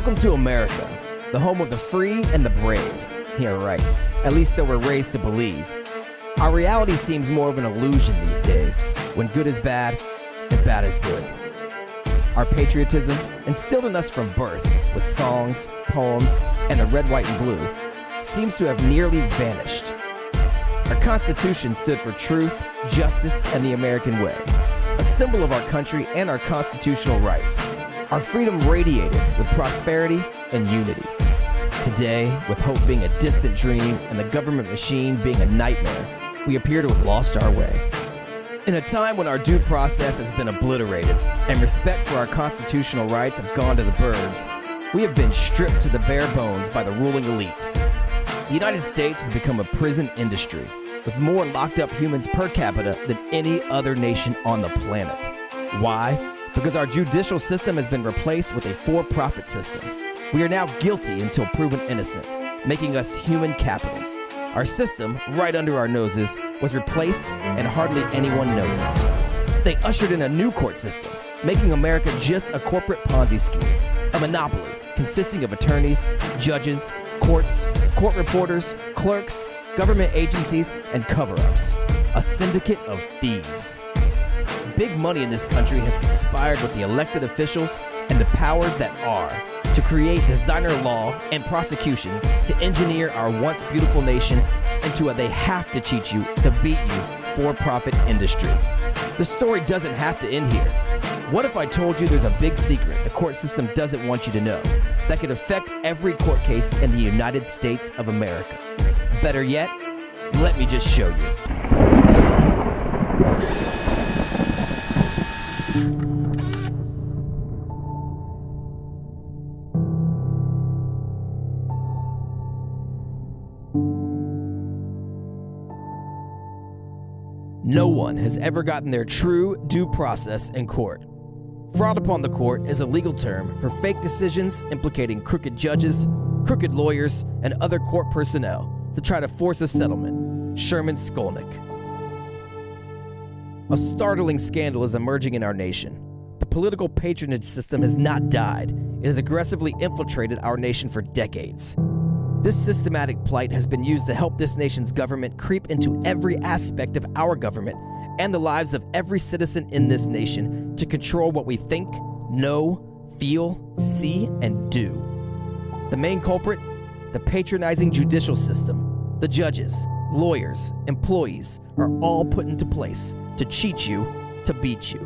Welcome to America, the home of the free and the brave. Yeah, right. At least so we're raised to believe. Our reality seems more of an illusion these days, when good is bad and bad is good. Our patriotism, instilled in us from birth with songs, poems, and the red, white, and blue, seems to have nearly vanished. Our Constitution stood for truth, justice, and the American way, a symbol of our country and our constitutional rights. Our freedom radiated with prosperity and unity. Today, with hope being a distant dream and the government machine being a nightmare, we appear to have lost our way. In a time when our due process has been obliterated and respect for our constitutional rights have gone to the birds, we have been stripped to the bare bones by the ruling elite. The United States has become a prison industry, with more locked up humans per capita than any other nation on the planet. Why? Because our judicial system has been replaced with a for-profit system. We are now guilty until proven innocent, making us human capital. Our system, right under our noses, was replaced and hardly anyone noticed. They ushered in a new court system, making America just a corporate Ponzi scheme, a monopoly consisting of attorneys, judges, courts, court reporters, clerks, government agencies, and cover-ups. A syndicate of thieves. Big money in this country has conspired with the elected officials and the powers that are to create designer law and prosecutions to engineer our once beautiful nation into a they have to cheat you to beat you for-profit industry. The story doesn't have to end here. What if I told you there's a big secret the court system doesn't want you to know that could affect every court case in the United States of America? Better yet, let me just show you. No one has ever gotten their true due process in court. Fraud upon the court is a legal term for fake decisions implicating crooked judges, crooked lawyers, and other court personnel to try to force a settlement. Sherman Skolnick. A startling scandal is emerging in our nation. The political patronage system has not died. It has aggressively infiltrated our nation for decades. This systematic plight has been used to help this nation's government creep into every aspect of our government and the lives of every citizen in this nation to control what we think, know, feel, see, and do. The main culprit? The patronizing judicial system. The judges, lawyers, employees are all put into place to cheat you, to beat you.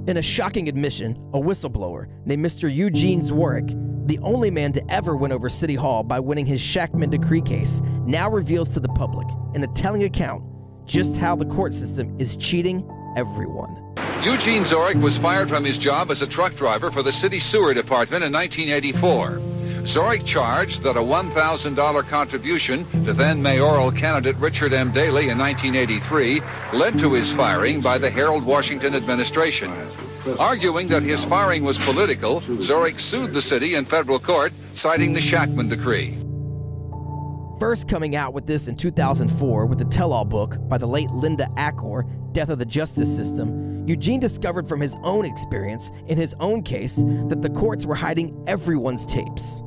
In a shocking admission, a whistleblower named Mr. Eugene Wzorek, the only man to ever win over City Hall by winning his Shackman decree case, now reveals to the public, in a telling account, just how the court system is cheating everyone. Eugene Wzorek was fired from his job as a truck driver for the city sewer department in 1984. Wzorek charged that a $1,000 contribution to then mayoral candidate Richard M. Daley in 1983 led to his firing by the Harold Washington administration. Arguing that his firing was political, Wzorek sued the city in federal court, citing the Shackman decree. First coming out with this in 2004 with the tell-all book by the late Linda Ackor, Death of the Justice System, Eugene discovered from his own experience in his own case that the courts were hiding everyone's tapes.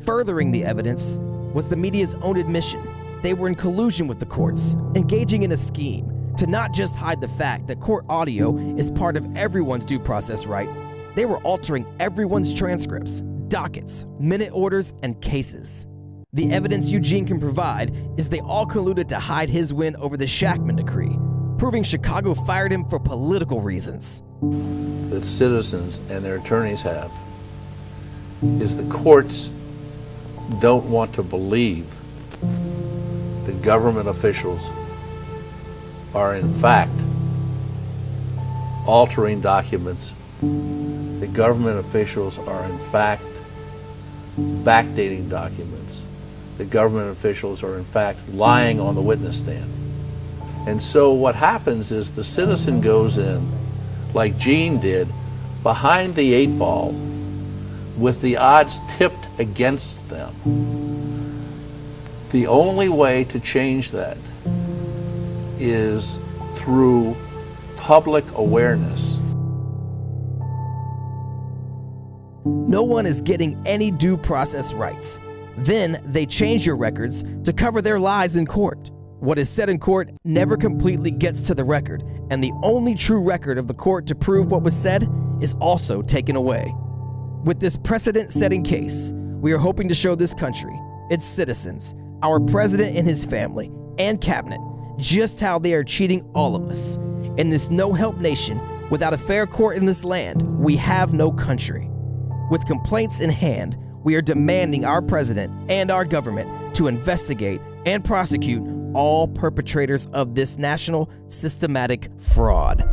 Furthering the evidence was the media's own admission. They were in collusion with the courts, engaging in a scheme to not just hide the fact that court audio is part of everyone's due process right. They were altering everyone's transcripts, dockets, minute orders, and cases. The evidence Eugene can provide is they all colluded to hide his win over the Shackman decree, proving Chicago fired him for political reasons. The citizens and their attorneys have is the courts don't want to believe the government officials are in fact altering documents. The government officials are in fact backdating documents. The government officials are in fact lying on the witness stand. And so what happens is the citizen goes in, like Gene did, behind the 8-ball with the odds tipped against them. The only way to change that is through public awareness. No one is getting any due process rights. Then they change your records to cover their lies in court. What is said in court never completely gets to the record, and the only true record of the court to prove what was said is also taken away. With this precedent-setting case, we are hoping to show this country, its citizens, our president and his family, and cabinet, just how they are cheating all of us. In this no-help nation, without a fair court in this land, we have no country. With complaints in hand, we are demanding our president and our government to investigate and prosecute all perpetrators of this national systematic fraud.